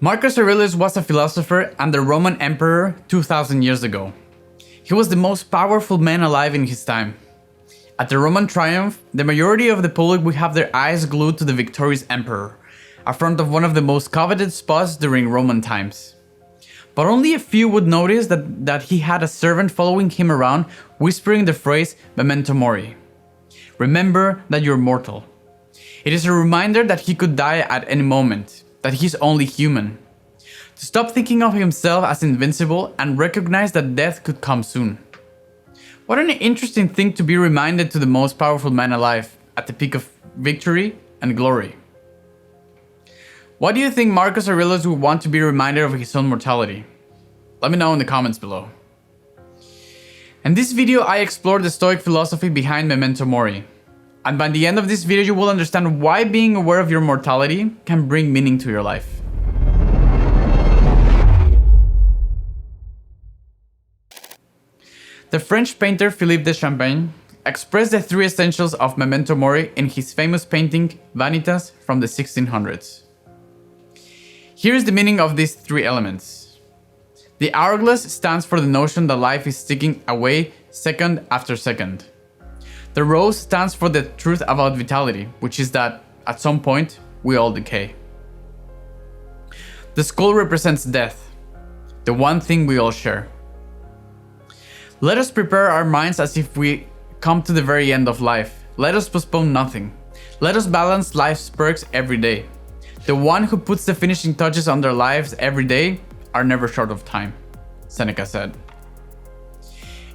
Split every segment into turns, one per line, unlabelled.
Marcus Aurelius was a philosopher and the Roman emperor 2000 years ago. He was the most powerful man alive in his time. At the Roman triumph, the majority of the public would have their eyes glued to the victorious emperor, affront of one of the most coveted spots during Roman times. But only a few would notice that he had a servant following him around whispering the phrase Memento Mori. Remember that you're mortal. It is a reminder that he could die at any moment, that he's only human. To stop thinking of himself as invincible and recognize that death could come soon. What an interesting thing to be reminded to the most powerful man alive, at the peak of victory and glory. Why do you think Marcus Aurelius would want to be reminded of his own mortality? Let me know in the comments below. In this video I explore the Stoic philosophy behind Memento Mori. And by the end of this video you will understand why being aware of your mortality can bring meaning to your life. The French painter Philippe de Champaigne expressed the three essentials of Memento Mori in his famous painting Vanitas from the 1600s. Here is the meaning of these three elements. The hourglass stands for the notion that life is ticking away second after second. The rose stands for the truth about vitality, which is that at some point we all decay. The skull represents death, the one thing we all share. Let us prepare our minds as if we come to the very end of life. Let us postpone nothing. Let us balance life's perks every day. The one who puts the finishing touches on their lives every day are never short of time, Seneca said.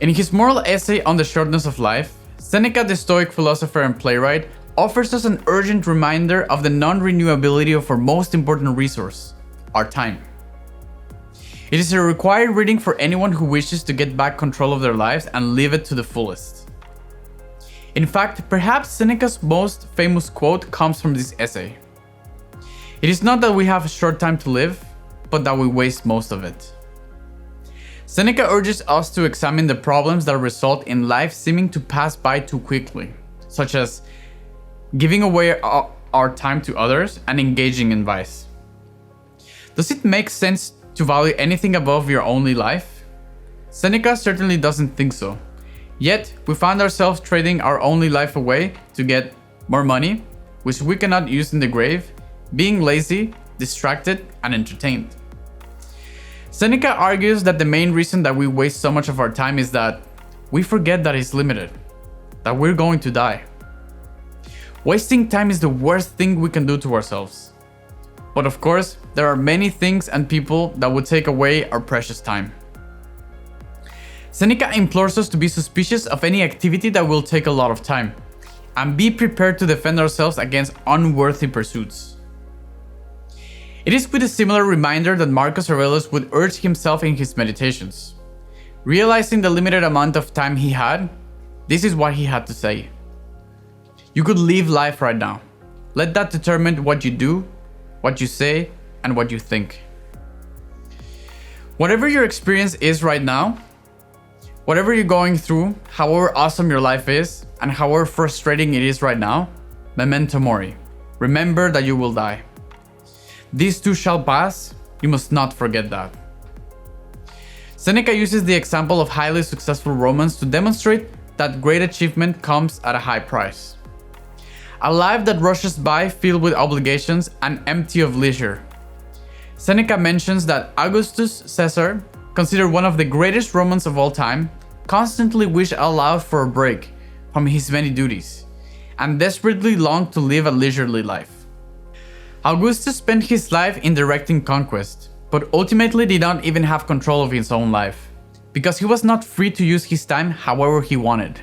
In his moral essay on the shortness of life, Seneca, the Stoic philosopher and playwright, offers us an urgent reminder of the non-renewability of our most important resource, our time. It is a required reading for anyone who wishes to get back control of their lives and live it to the fullest. In fact, perhaps Seneca's most famous quote comes from this essay. It is not that we have a short time to live, but that we waste most of it. Seneca urges us to examine the problems that result in life seeming to pass by too quickly, such as giving away our time to others and engaging in vice. Does it make sense to value anything above your only life? Seneca certainly doesn't think so. Yet, we find ourselves trading our only life away to get more money, which we cannot use in the grave, being lazy, distracted, and entertained. Seneca argues that the main reason that we waste so much of our time is that we forget that it's limited, that we're going to die. Wasting time is the worst thing we can do to ourselves. But of course, there are many things and people that would take away our precious time. Seneca implores us to be suspicious of any activity that will take a lot of time, and be prepared to defend ourselves against unworthy pursuits. It is with a similar reminder that Marcus Aurelius would urge himself in his meditations. Realizing the limited amount of time he had, this is what he had to say. You could live life right now. Let that determine what you do, what you say, and what you think. Whatever your experience is right now, whatever you're going through, however awesome your life is, and however frustrating it is right now, Memento Mori. Remember that you will die. These too shall pass, you must not forget that. Seneca uses the example of highly successful Romans to demonstrate that great achievement comes at a high price. A life that rushes by filled with obligations and empty of leisure. Seneca mentions that Augustus Caesar, considered one of the greatest Romans of all time, constantly wished aloud for a break from his many duties, and desperately longed to live a leisurely life. Augustus spent his life in directing conquest, but ultimately did not even have control of his own life, because he was not free to use his time however he wanted.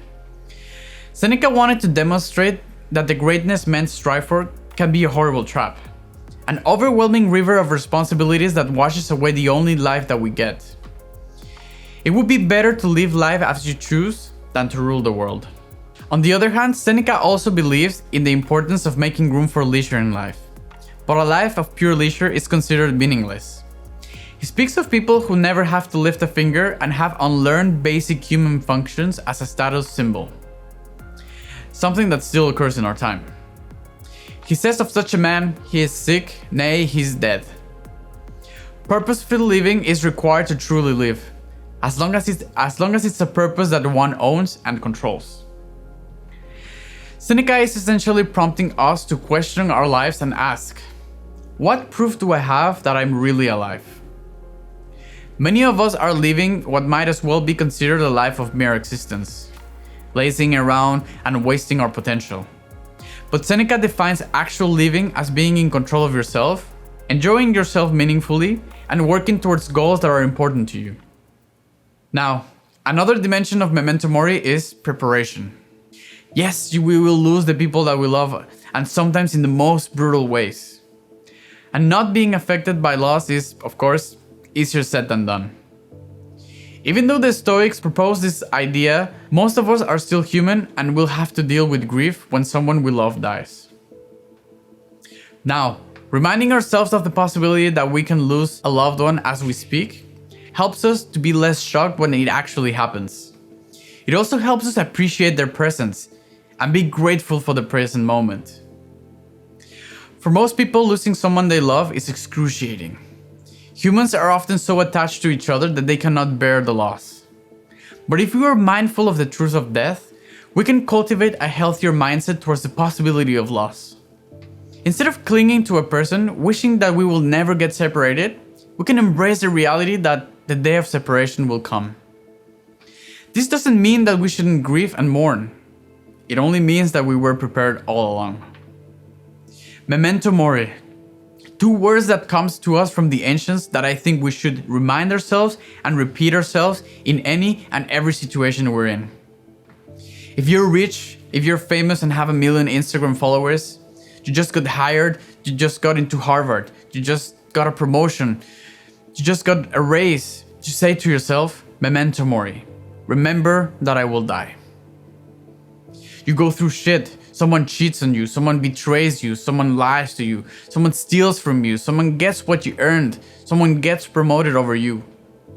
Seneca wanted to demonstrate that the greatness men strive for can be a horrible trap, an overwhelming river of responsibilities that washes away the only life that we get. It would be better to live life as you choose than to rule the world. On the other hand, Seneca also believes in the importance of making room for leisure in life. But a life of pure leisure is considered meaningless. He speaks of people who never have to lift a finger and have unlearned basic human functions as a status symbol. Something that still occurs in our time. He says of such a man, he is sick, nay, he is dead. Purposeful living is required to truly live, as long as it's a purpose that one owns and controls. Seneca is essentially prompting us to question our lives and ask, what proof do I have that I'm really alive? Many of us are living what might as well be considered a life of mere existence, lazing around and wasting our potential. But Seneca defines actual living as being in control of yourself, enjoying yourself meaningfully, and working towards goals that are important to you. Now, another dimension of Memento Mori is preparation. Yes, we will lose the people that we love, and sometimes in the most brutal ways. And not being affected by loss is, of course, easier said than done. Even though the Stoics propose this idea, most of us are still human and will have to deal with grief when someone we love dies. Now, reminding ourselves of the possibility that we can lose a loved one as we speak helps us to be less shocked when it actually happens. It also helps us appreciate their presence and be grateful for the present moment. For most people, losing someone they love is excruciating. Humans are often so attached to each other that they cannot bear the loss. But if we are mindful of the truth of death, we can cultivate a healthier mindset towards the possibility of loss. Instead of clinging to a person, wishing that we will never get separated, we can embrace the reality that the day of separation will come. This doesn't mean that we shouldn't grieve and mourn. It only means that we were prepared all along. Memento Mori. Two words that comes to us from the ancients that I think we should remind ourselves and repeat ourselves in any and every situation we're in. If you're rich, if you're famous and have 1 million Instagram followers, you just got hired, you just got into Harvard, you just got a promotion, you just got a raise, you say to yourself, Memento Mori. Remember that I will die. You go through shit. Someone cheats on you, someone betrays you, someone lies to you, someone steals from you, someone gets what you earned, someone gets promoted over you.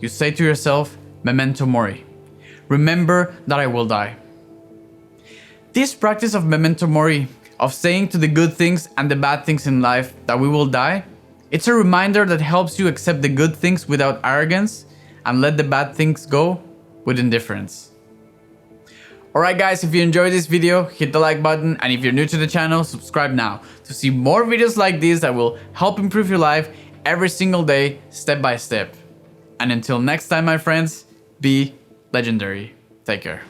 You say to yourself, Memento Mori. Remember that I will die. This practice of Memento Mori, of saying to the good things and the bad things in life that we will die, it's a reminder that helps you accept the good things without arrogance and let the bad things go with indifference. Alright guys, if you enjoyed this video, hit the like button, and if you're new to the channel, subscribe now to see more videos like these that will help improve your life every single day, step by step. And until next time, my friends, be legendary. Take care.